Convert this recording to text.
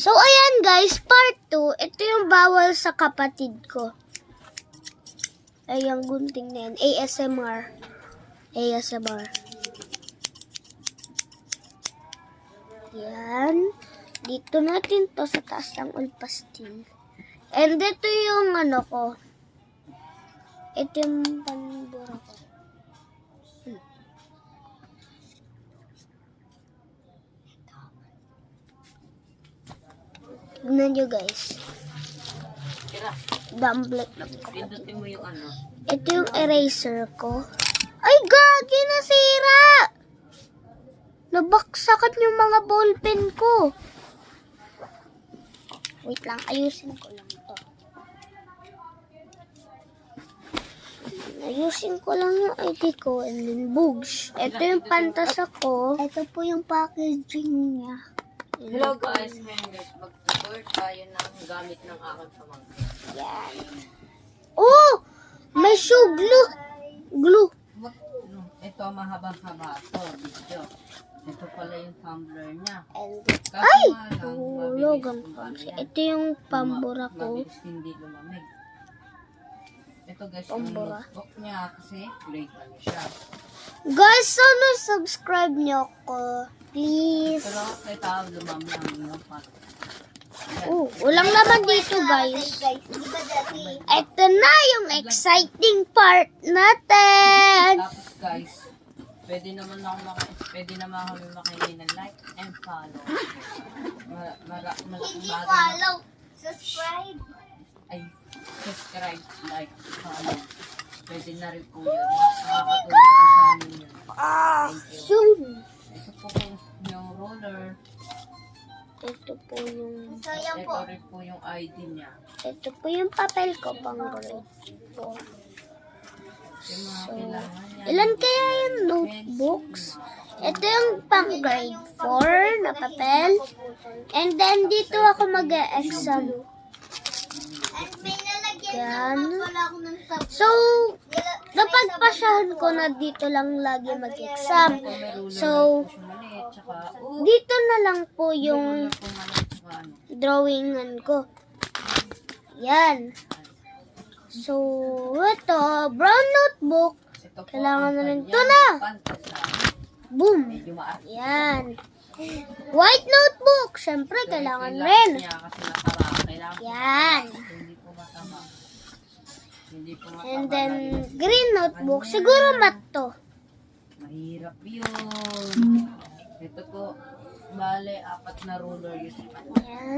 So, ayan guys, part 2. Ito yung bawal sa kapatid ko. Ay, yung gunting na yan. ASMR. ASMR. Yan. Dito natin to sa taas ng ulpastil. And ito yung ano ko. Ito yung panbura ko. Tignan nyo guys. Dumblet lang ko. Pindutin mo yung ano. Ito yung eraser ko. Ay, gagi, nasira! Nabaksakan yung mga ballpen ko. Wait lang, ayusin ko lang to. Ayusin ko lang yung ID ko and then bugs. Ito yung pantasa ko. Ito po yung packaging niya. Hello guys, ngayon guys, mag-tutor tayo ng gamit ng aking pamangkin. Yan. Oh! May shoe glue. Glue. Ito mahabang-haba to, video. Ito pala yung tumbler niya. And Kaso ay! nga lang, Hulog ang mabilis pansi. yan. Ito yung pambura ko. Mabilis hindi lumamig. Ito guys, Pambura. yung notebook niya kasi grade ano siya. Guys, sana subscribe niyo ako. Please. Pero kay tao lumamig yung part. Oh, walang laman dito, guys. Ito na yung exciting part natin. Tapos guys, pwede naman kami makinig ng like and follow. Malaking bagay. Subscribe. Ay, subscribe, like, follow. Pwede na rin po yun. Nakakatulong po sa amin yun. Thank you. Zoom. Ito po yung roller. Ito po yung... Ito rin po yung ID niya. Ito po yung papel ko pang grade 4. Yung mga kailangan niya. Ilan kaya yung notebooks? Ito yung pang grade 4 na papel. And then dito ako mag-e-exam. Yan. So, napagpasyahan ko na dito lang lagi mag-exam. So, dito na lang po yung drawingan ko. Yan. So, ito, brown notebook. Kailangan na rin ito na. Boom. Yan. White notebook. Syempre, kailangan rin. Yan. And then, green notebook. Siguro mat to. Mahirap yun. Ito po, bale, 4 na ruler yun. Yan.